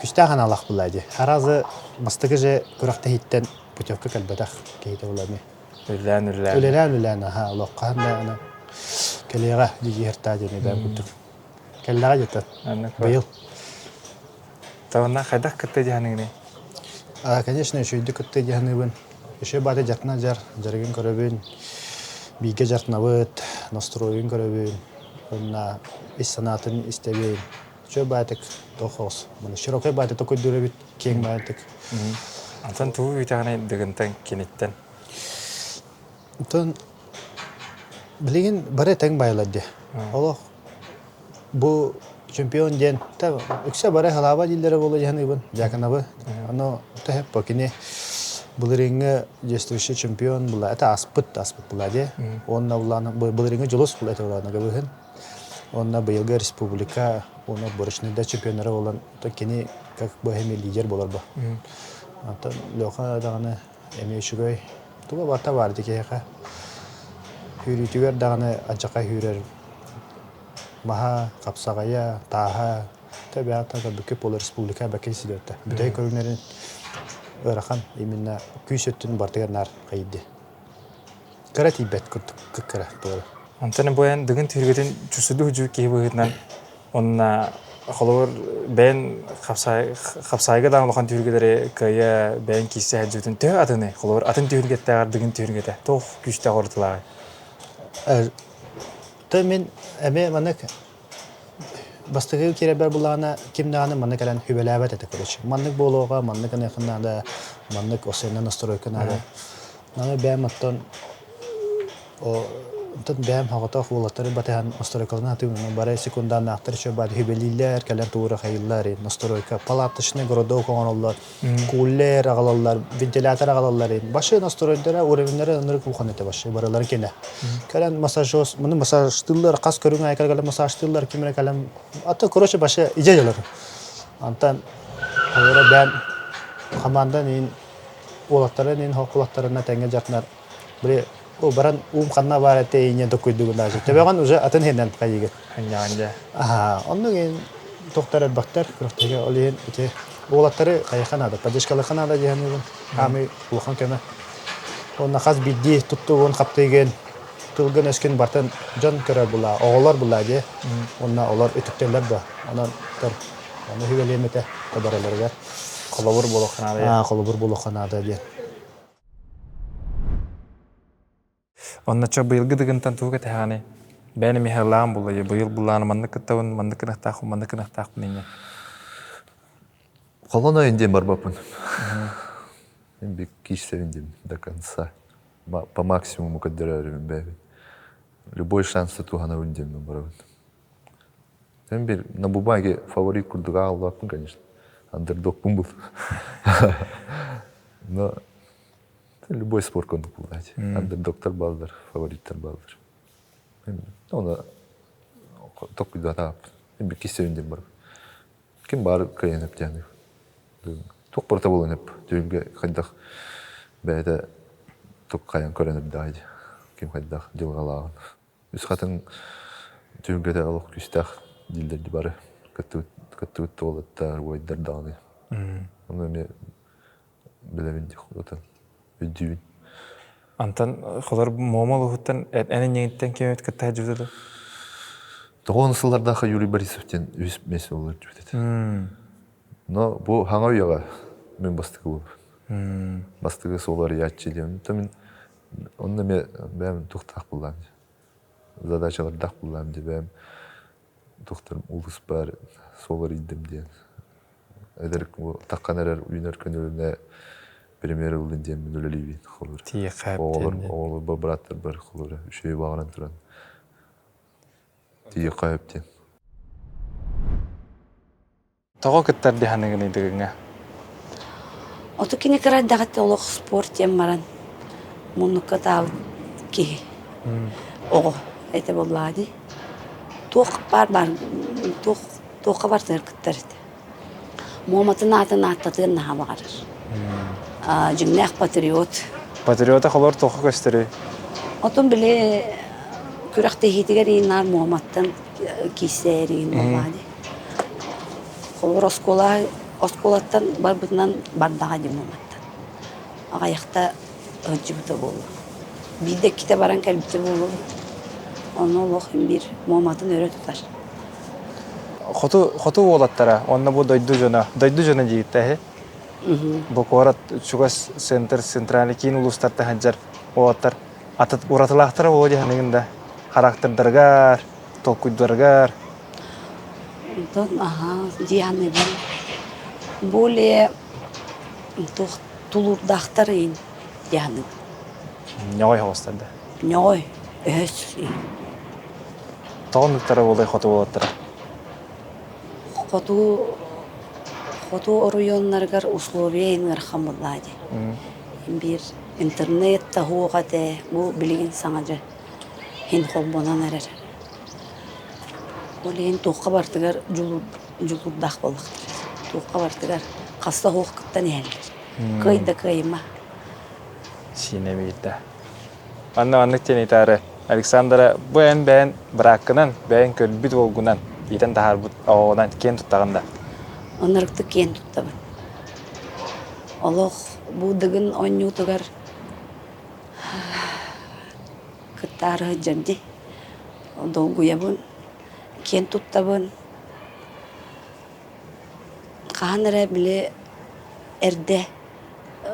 Күштағын алақ бұлайды. Аразы мастығы же көріқті хиттен путевка кәлбәдақ кейді олами. Үләлән, аха, олаққан да ана кәлеға деге ерта дене бәм күттік. Кәлләға жеттен, бұйыл. Тауына қайдақ күтті дегеніңіне? Конечно, үшейді күтті дегенігін. Үшей баты жартына жарғын көрөбін, бейге жартына бұд, настройын көрөбін, онына іс санатын істебейін. Үшей байтық тоқыз. Широкай баты тоқой дүрі біт, кең байтық. Антон туы үйтіғаны дығынтан кенеттен? Антон, білеген бары тәң байлады. Олық, бұл чемпион ден, үксе бары халаба дилдері болу жағынығын, жақынабы. Ано тәхіп покине бұл реңі действующий чемпион бұла. Әті аспыт бұла де. Онна бұл реңі жылыс бұла әті бұланы ғыбығын. Онна бұйылға республика, оны бұрышныда чемпионары olan, кені как бөхеме лидер болар ба. Антон, лөқа дағаны әме үшігөй. Туға барта барды кейқа. Хүрітігер дағаны ажақа хүрер. Маха, қапсағая, таға, табиғатта бүкіп олар республика бәкел сидетті. Бүдай көрінерін ұрақан именно күйсеттің бартығар нар қайды. Қара тейбәт күрдік күккара тұғыры. Антоны бойан дығын түргетін жүсіді үжі кейі бұғытынан онына қолуыр бән қапсайға дағын лоқан түргедері көйі бән кейсі әджетін төй атыны қолуыр атын түргеттіғар дығын түргеті тоқ күшті қорытылағы. Мен әме манық бастығы керебер бұлағына кемдағаны манық әлін хүбеләбәт әті көречі. Манық болуға, манық әнеқінады, манық осыйна настройкынады. Наны бәм аттан бәм хағытақ олаттары батыған настройкалына атымын. Барай секундан ақтыр үші бәді хүбелейлер, кәлін туыры қайылар, настройка. Палатышыны ғырды оқыған олар, кулер ағалалар, вентилятор ағалалар. Башы настройдары, уровенлері ұныры құлқан еті башы, баралар кені. Кәлін массажоз, мұны массаждылар, қас көріңі айқар кәлін массаждылар, кемері кәлін. Аты көріші башы ije жалар. Антан, қойыры бәм қамандан ең олаттары, ең хоққылаттарына тәңге жартынар. О баран қанна бар әтте үйінен төкөйдігін ажы. Төбеған уже атын хенден қайығыр. Ханжағанды. Оның ең тоқтар әдбақтар, күріқтегі ол ең олаттары қайыққан ады. Падешкалыққан ады дегенігін. Амы ұлған көмі. Онына қаз бидді тұтты оң қаптайген. Тұлғын өскен бартын жан көрі бұла, оғылар бұла де. Онына олар үтіктерлер ба. Онан тұр. Оны хүбелеметі табараларығар. Қолауыр болуқан ады. Қолауыр болуқан ады де. Онна чо быйылгы дыгынтан туға тәғаны. Бәні мехарлағын бұлайы. Быйыл бұланы манны кыттауын, манны кынақтақ бұныңе. Қолана индем бар бапын. Мен бек кешсер индем до конца. По максимуму каддырарым бәбі. Любой шансы туғана индем барабын. Мен бір на бумаге фаворит күрдіға алуапын, конечно. Андердог бұн бұл. Но любой спорт көндік бұлдайды. Андердогтар балдар, фавориттар балдар. Оны тоқ күді атағып. Мен бір кесе өнден барып. Кем бары кайынып жәні. Тоқ барта болынып. Дүйінге қайдақ бәйді тоқ қайын көрініп дайды. Кем қайдақ жылғалағын. Үз қатын дүйінге де алық күстақ дилдерді бары. Кәттігітті олаттар, ойдар дағыны. Оны мен білемендік отан. Өддүйін. Антан, қолар момал ұғыттан әнін еңіттен кемет кітті жүрдеді? Тоғын сылдардағы Юрий Борисовтен өз мәсі олар жүрдеді. Но бұл хаңа ұяға мен бастығы болып. Бастығы солар ятчы деймін. Онында мен бәм тұқтақ болам. Задачалар дақ болам деп бәм тұқтырым ұлыс бар, солар идім дейін. Әдірік таққан әрер үйінер көніліне премьері ұлын дейін мен өлелейбейін қолыр. Тие қайыптен. Оғылы бұл браттар бар қолыры. Үшеуі бағынан тұран. Тие қайыптен. Тоғы күттар дегенігін едігіңе? Оту кені қырайдағатты олық спорт ем баран. Мұныққа тауып ке. Oğu, ete bolladı. Tuğ var, tuğ var tırkıttır ete. Muhammad'ın atını atlatığın naha bağırır. Cümle patriot. Patriota kolor toku gösteriyor. Otun bile kürekte hitiger inler Muhammad'ın kiseriğin bolladı. Kolor oskolattan barbından bardağı di Muhammad'dan. Ayakta hıcıbıta bolu. Bir de kitap aran kalbite bolu. Onu Allah'ın bir Muhammad'ın öyle tutar. Xotu olattara, onna bu doydu jona jigitte he. Bu korat çugas sentrali kin ulustarta hanjar olattar. Atat uratılaqtara oje haniginde karakterdargar, tokuydargar. Ondan cihanı böyle tulur dağtarıyın cihanı. Ñoy hostada. Noy, öz. Toğunluktara olay xotu olattara. Foto oruyonlargar условиялар хамыллади. Bir internette huğate bu bilgin sanaca hin kolbonan erer. Oleyin tuğqa bartıgar juluddak boluqtır. Tuğqa bartıgar qasta huğqıttan eğerler. Kıyda kıyma. Sine biyitte. Anlık teni tarı. Aleksandra bu ben bırakınan, ben kölbüt olgunan. Iten tahar bu oğudan ken tuttağında. Onarıkты кен tuttaban. Allah bu dıgın onyu tugar kıtarı jamdi. Dolguya bun ken tuttaban. Kahanara bile erde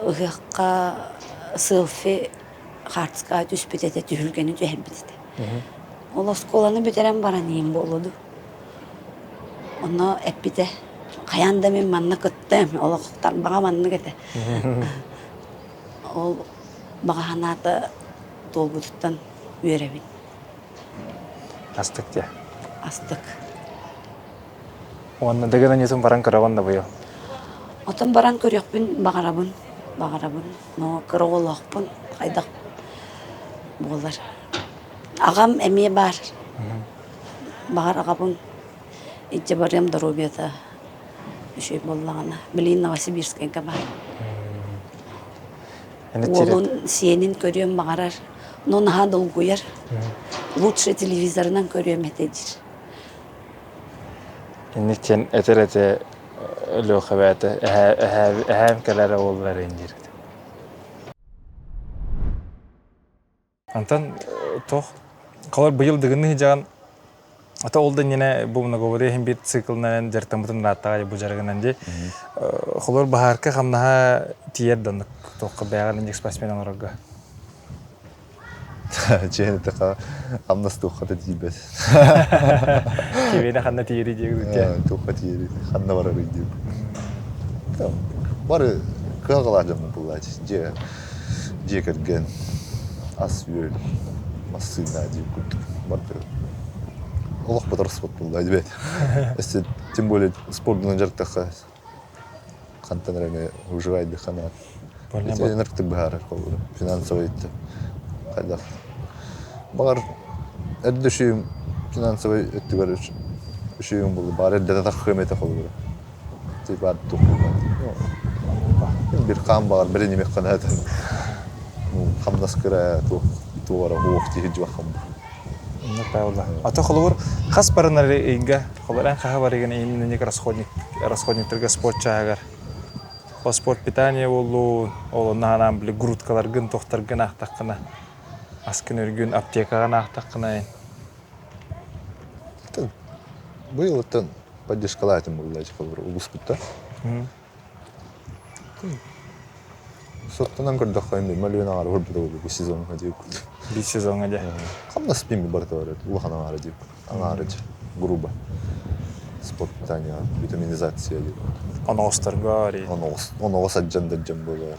ıhıqqa sılfı hartska tüspetete tühülgeni tühelbetete. Ola skolanı büteren baranayım boludu. Onu epite kayanda men manna kıttım. Ola bana manna kete. Ol bana hanata dolbututtan üyerebin. Astık diye. Astık. Onna degenen yetim baran karavan da bu yo. Otan baran körüyokpun bağarabın. No kırıqolaqpun. Qaydak bolar. Ağam emiye bar. Bağar ağabın. İtce barıyam darobiyata. Şey bollağına. Bilin Novosibirsk'e var. Olun senin körüyüm bağarar. No naha dolguyar. Lучше televizorundan körüyüm etedir. Niçin eterete lo xabate hem kelere ollar indir. Антан тох қалар быйыл дыгынны жаған ата олдан yine bu наговори hem bir циклнан жертамытын раттага бу жаргынан же холор бахарка хамнаха тиердан тохка байган инжек спортсмен оларга Чейн така амнас тухата дибет. кебене ханна тиери жегүтө Туха тиери ханна барар иди. Бары кагаладым булат. Же керген ас юл массына дип кут. Бартыр. Аллах батар спорт булат бет. Если тем более спортный жартаха кантанраме уживает дыхана. Это энергия бахара колу. Финансовый кайда. Багар эддешим финансовый эттигер шуйум булду. Бар эдде тахмете колу. Типа тук. Bir kan bağır, bir yemek kanat. Hamdas kıra, tuğara, hoğuk diye cevapım. Ne payollah. Ata xolur xas barınları inga, xoluran xaha barıgın innek расходник terga sportça agar. O sport pitaniya oldu, o nahanam bile grutkalar gün tohtargın aqtaqına. Askın örgün aptekagan aqtaqına. Bu yıldan поддержкалайтым булду xolur, улуспутта. Соттан көрдөх кайын малюна ары көрдү бу сезонга деп. Bir sezon aja. Камна спим бартавар, улахана ары деп. Аңары грубо. Спорт питания, витаминизация деп. Onu ostargari. Оны саджандар жам болар.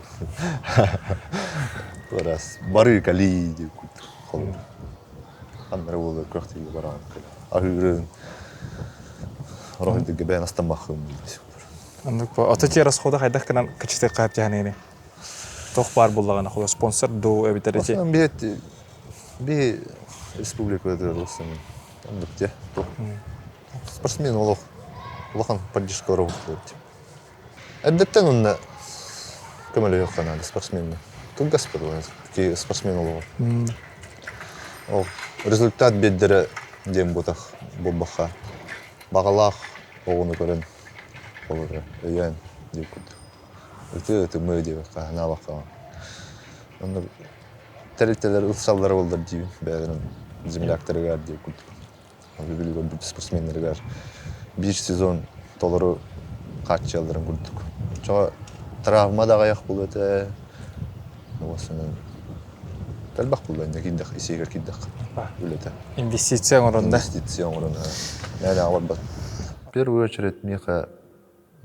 Раз бары кали деп. Холор. Андра болар крахтыгы баран. Агырын. Рохиды гебен астамахым деп. Anlık bu. Ata расхода хайдах канан качты кайып жаны. Тох бар буллагана холо спонсор до эбитеречи. Аслан бет Би республикада болсам, где? Спортсмен улахан поддержка работает. Әдеттен онда көмөлө yok канада спортсмен. Тут господа, ки спортсмен олого. Ол результат беддере дем ботах болбаха. Багалах огуну көрөн. Олора ян деп кут. Это мы деп кана бака. Онда терителер ылсалдар болдар деп бәрін земляктарга деп кут. Билген спортсмендерге bir сезон толору катчалдарын көрдүк. Чоо травма да аяк болот. Осынын талбак булганда киддик, исегер киддик. Үлете. Инвестиция орында. Инвестиция орында. Яна албат. В первую очередь меха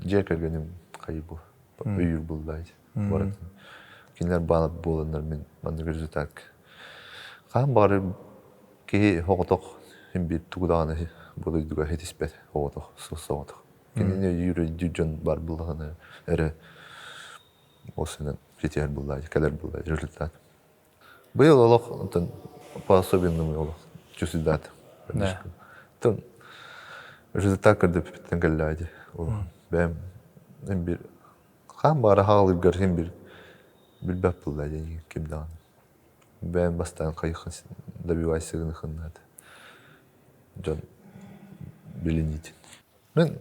жекергеним кайбу. Үйүр булдайт. Барат. Кинер банат болондар мен мандыр результат. Кан бары ки хоготок бир тугданы болойдуга хетиспет хоготок сосоготок. Кинене үйүр жүжөн бар булганы эре осынын жетер булдайт, калер булдайт результат. Был олох по-особенному олох чувствовать. Да. Тон результат когда питангалляди. Бэм бир хам бара халып гархим бир билбеп булдайт кимдан. Бэм бастан кайхын добивайся гынхынат. Жон билинит. Мен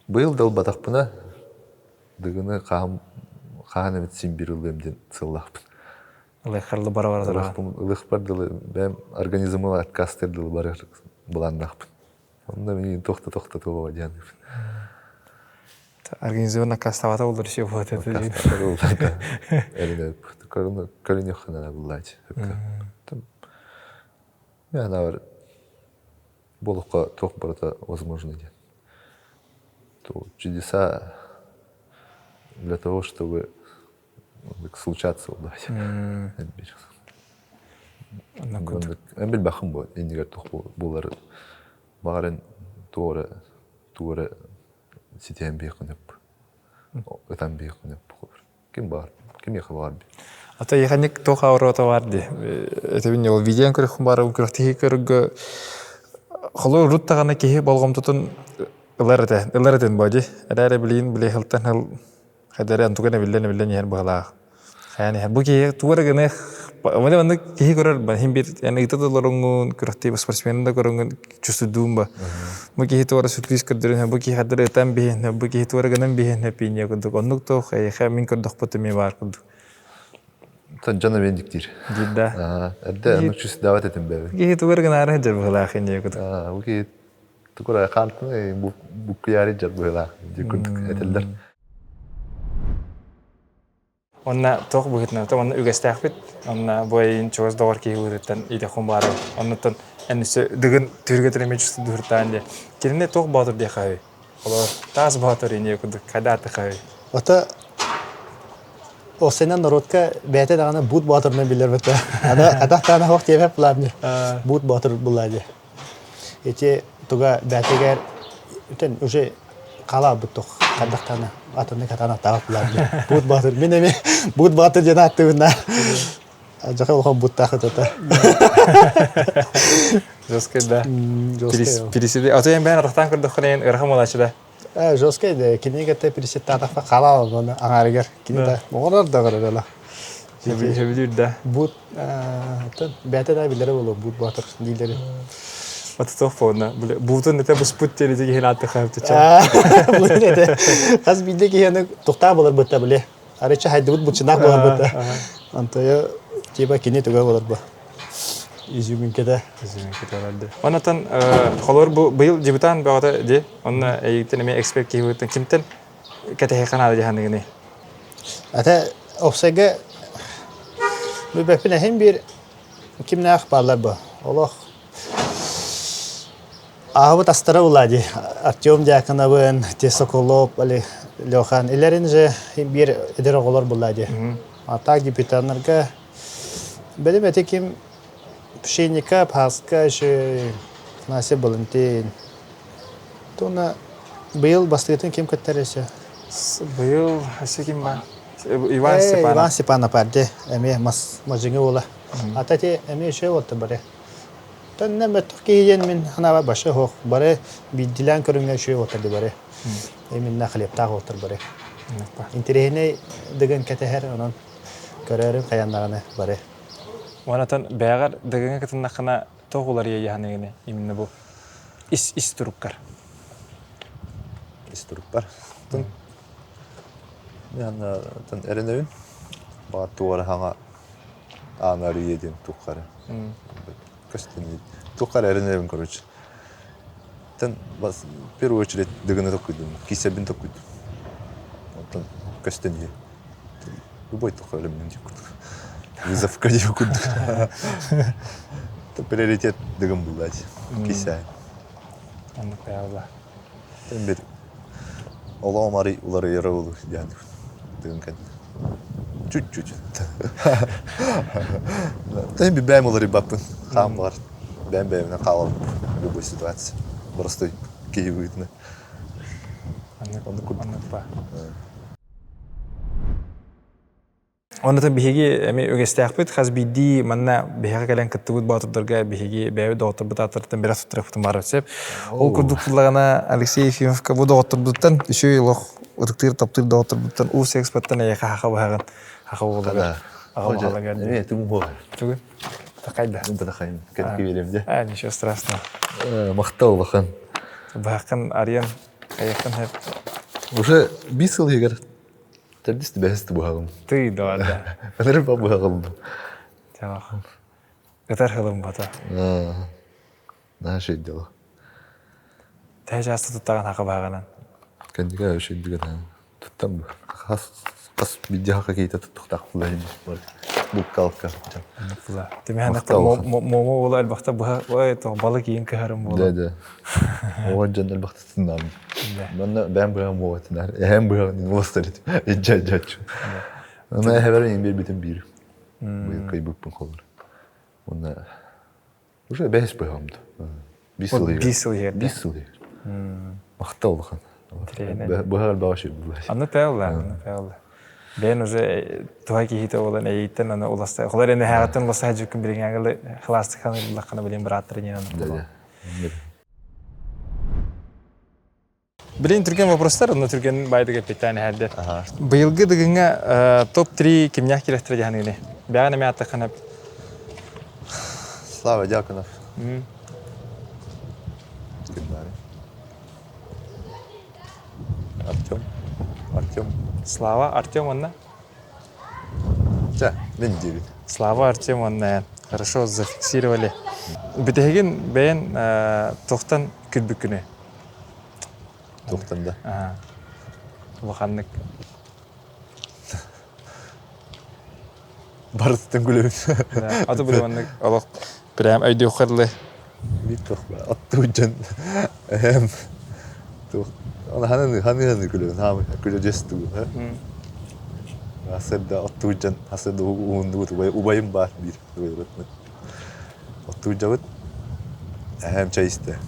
был дал батакпына дыгыны ханы битсин бир ылымден сыллаппын. Лехарлы бара-бара. Лехпардылы бәм организмы откастердылы барар буландакпын. Онда мен тохта тоба диян. Организмна каставата болду ше болот эти. Эле көрүнө хана буллайт. Мен авар болукка тох барата возможно диян. То чудеса для того, чтобы случаться удачи. Эмбил бахым бу, эндигер тух булар. Багарын туора ситен бекынып. Этан бекынып. Ким бар? Ким яхалар би? Ата яханик тох аврота барды. Это бин ол видео көрүп бары көрөктү көргө. Холо руттагана кеhe болгомтутун ыларытын бади. Адары билин биле хылтан хыл хадары антугана билен яр багала. Yani bu ki tuğra gene bana ki görür ben hem bir yani ita da lorungun kırıktı sportsmen da görünün çüstüdüm ba. Bu ki tuğra sürpriz kırdırın bu ki hadar etem bihen bu ki tuğra gene bihen pinya kudu konuk to min kurduk patımı var kudu. Tan cana vendiktir. Cidda. Adda onu çüst davet etim be. Ki tuğra gene arah jar bagala khinya kudu. Bu ki tuğra kaltı bu kıyari jar bagala dikunduk eteller. Onna toq buhitna ta onna ügestaqbit onna boyin çoğuz doğar ki huretten ide xumbara ondan ense digin türgetre mecüsü durtan de kirine toq badır de xavi olar tas badır ine kudu kadat xavi Ota o senen narodka bete dağına bud batırını bilir bete. Ada tane vakt yevep bulardı. Bud batır bulardı. Eti tuga beteger uten уже kala butuk kadak tane atını katana tavuk bulardı. Bud batır minemi bud batır jana attığında. Acaba o bud takı tota. Joskeda. Piriside atoyan ben araqtan kırdık xenen ırxam olaşıda. Joskeda kinigete pirisit tatafa kala onu anarger. Kinida moğlar da garala. Hebilir de. Bud bete da bilir olur bud batır dilleri. Ata toq fona. Butun nete bu sput teleci gehen attı xaptı. Bu nete. Az bildi ki yani toxta bulur butta bile. Arıça haydı bud çınak bulur butta. Antaya tiba kini tuga bulur bu. İzümin kede. Onatan xolor bu bıyıl jibutan bağda de. Onna eğitim eme expert ki hutan kimten kete kanada jahanı gene. Ata ofsega mübepine hem bir kimne akhbarlar bu. Allah Ahmet Astara uladı. Artyom Jakanabın, Tesokolov, Ali Lyohan. İlerince bir eder oğullar buladı. Ata deputatlarga benim etekim Pşenika, Paska, Nasip Valentin. Tona bu yıl bastırıtın kim kattarışı? Bu yıl hasi kim var? Иван Степанов. Иван Степанов парде, эме мажыңы ола. Атате эме шөй отты баре. Тан нәмәт киен мен ханава башы хох баре бидилан көрүнгән шөй отты баре. Эмен нахлеп таг отыр баре. Интерене деген кәтәһәр онон көрәрем каяннаганы баре. Онатан бәгәр дегенге кытынна кына тогулар яһанегене именно бу ис туруккар. Историкпар. Yani tan erenevin. Bağ tuğara hanga anarı yedin tuğara. Kaçtın yedi. Tuğara erenevin короче. Tan bas в первую очередь дыганы токуйдум. Кисебин токуйдум. Tan kaçtın yedi. Любой туğара мен дикут. Вызов кадио куд. Та приоритет дыгын булдать. Кисай. Anlık beyazlar. Tan bir Ola mari uları yara olur yani. Dönken. Чуть-чуть. Там bir бәм олар бапын. Хам бар. Бәм-бәмне қалып любой ситуация. Простой кейвитне. Anlık ba. Ondan bihigi emi ögesteyakpet haz biddi manna bihaga gelen kıttıbıt batırdarga bihigi bäwe doktor bıtatırdan biraz tutarıptım var hep. Ol kurduklarına Alexey Yefimovka bu doktordan şu yıl ırktır taptır doktordan u eksperttan ya haqa bahagan haqa oldu. Haqa geldi. Evet, tüm bu. Tugu. Takayda. Ben de kayın. Kendi verimde. Nişo strasna. Мақтау бахан. Бахқан Ариан аяқтан hep. Уже бисыл егер. Тәдіс бәсті бұғағым. Ты да. Әнірі ба бұғағым. Tamam. Qatar xılım bata. Наша дела. Тәжасты туттаған haqa бағанан. Кәндігі өші деген. Туттам бұ. Қас бидде хақа кейті тұттықтақ бұлайын. Бұққалыққа. Бұла. Деме ханақта момо ола әлбақта ой балы кейін кәрім бола. Да. Оған жан әлбақта тұтынам. Ben бұғам оғатынар. Әм бұғамын оластар етім. Әджәджәджу. Ана әбәрін бір бітім бір. Бұйын қай бұқпын қолыр. Оны уже бәс бұғамды. Бисыл егер. Бисыл егер. Мақта олған. Бұғал бағашы бұлай. Анны пәуілі. Ben уже туға кейті olan әйттен аны оласты. Қолар енді әғаттан оласты әжіккін білген әңгілі қыласты қаны білген бір аттырын ені. Білейін түрген вопростар, оны түрген байды кәпеттәні әді. Бұйылғы дығыңа топ-3 кемнях керектірі жағаны бәғаны мәй атты қанап? Слава Дьяконов. Артем. Слава, Артем, онна? Да, мен девять. Слава, Артем, онна. Хорошо, зафиксировали. Бітеген бәйін тоқтан күрбі күні. Тоқтан, да. Бұқанлық. Барыстан күлемін. Аты бұлығанлық. Олық бірәм өйде ұқырлы. Бит тоқпа. Атты ұджан. Әм. Ona hanı gülüyor, gülüyor cestu. Aslında otucan, aslında ubayım var bir. Otucan, hem çay iste.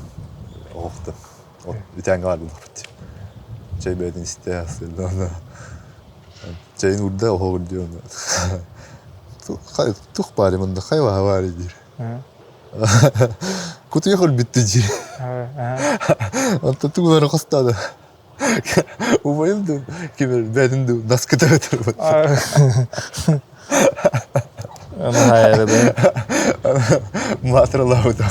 Oğukta. Bir tane var bunlar. Çay bedin iste aslında ona. Çayın urda oğul diyor ona. Tuk bari bunda kayva var diyor. Kutuya kol bitti diyor. Anta tuğları kostadı. Umayım da kimin benim de naskıda oturmadı. Onu hayal edeyim. Matralahu da.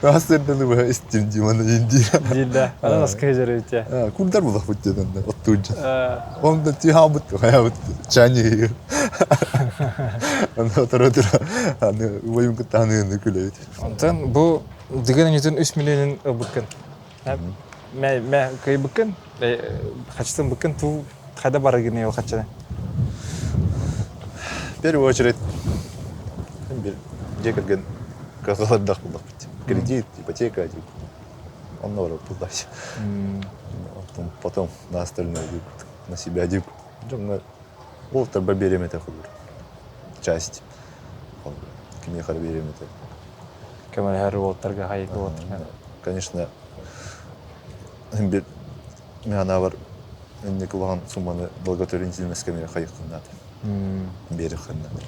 Aslında da bu istim diyor bana indir. Dilde. Ana nasıl kayacağır ya? Kurdar bulak bu diyordan da oturca. Onda tüha buttu, haya buttu. Çani. Onda otur. Hani umayım ki tanıyın küleydi. Ondan bu degen yüzün 3 milyonun bıkkın. Mä kay bıkkın. Kaçtın bıkkın tu kada bara gine yol kaçana. В первую очередь декарген казалдах булдак бит. Кредит, ипотека, он нора булдаш. Потом на остальное на себя дип. Жонга олтар берем это худур. Часть. Киме хар берем это. Кемел хар олтарга хайык олтар. Конечно, bir mehana var. Önündeki olan summanı благотворительность кемере хайыққынады. Бері қынады.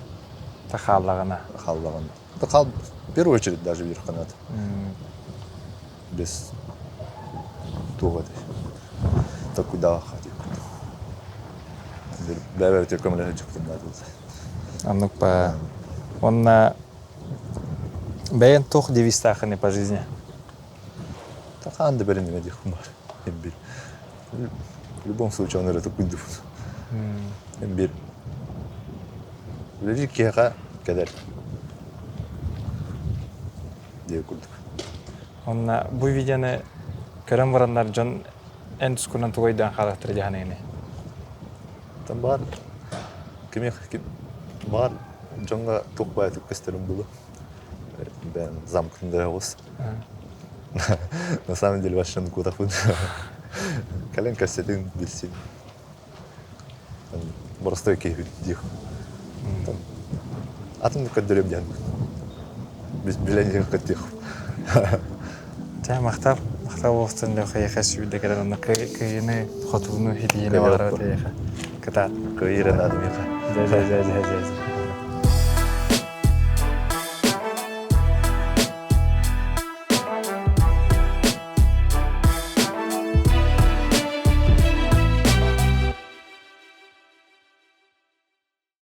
Тахаллағына. Халлағын. В первую очередь даже бері қынады. Без туғады. Такой да қады. Бәрі көмілі жүктімдады. Аннук па... Он бәйін тоқ девистақыны по жизни. Тақан да бәрін неме дейқым бар. В любом случае он это куйду. Бир. Лежи кеха кадар. Дей курдук. Он бұл видеоны көрім барандар жон ән түскінен туғайдан қалақтыр жағанайны. Там бар. Кемех бар. Jonga tukbaya tukastarım было. Ben замкнутый голос. На самом деле вообще куда ходит. Колен кастетин бельсин. Простой кейф дих. Атом каддерем дян. Без биления катих. Та мақтап оқтын леу қайыққа сүйілді кәрін оны қиыны қотуыны хедиені бағыра өтейіға. Ката. Кайрен адым яха. Жай.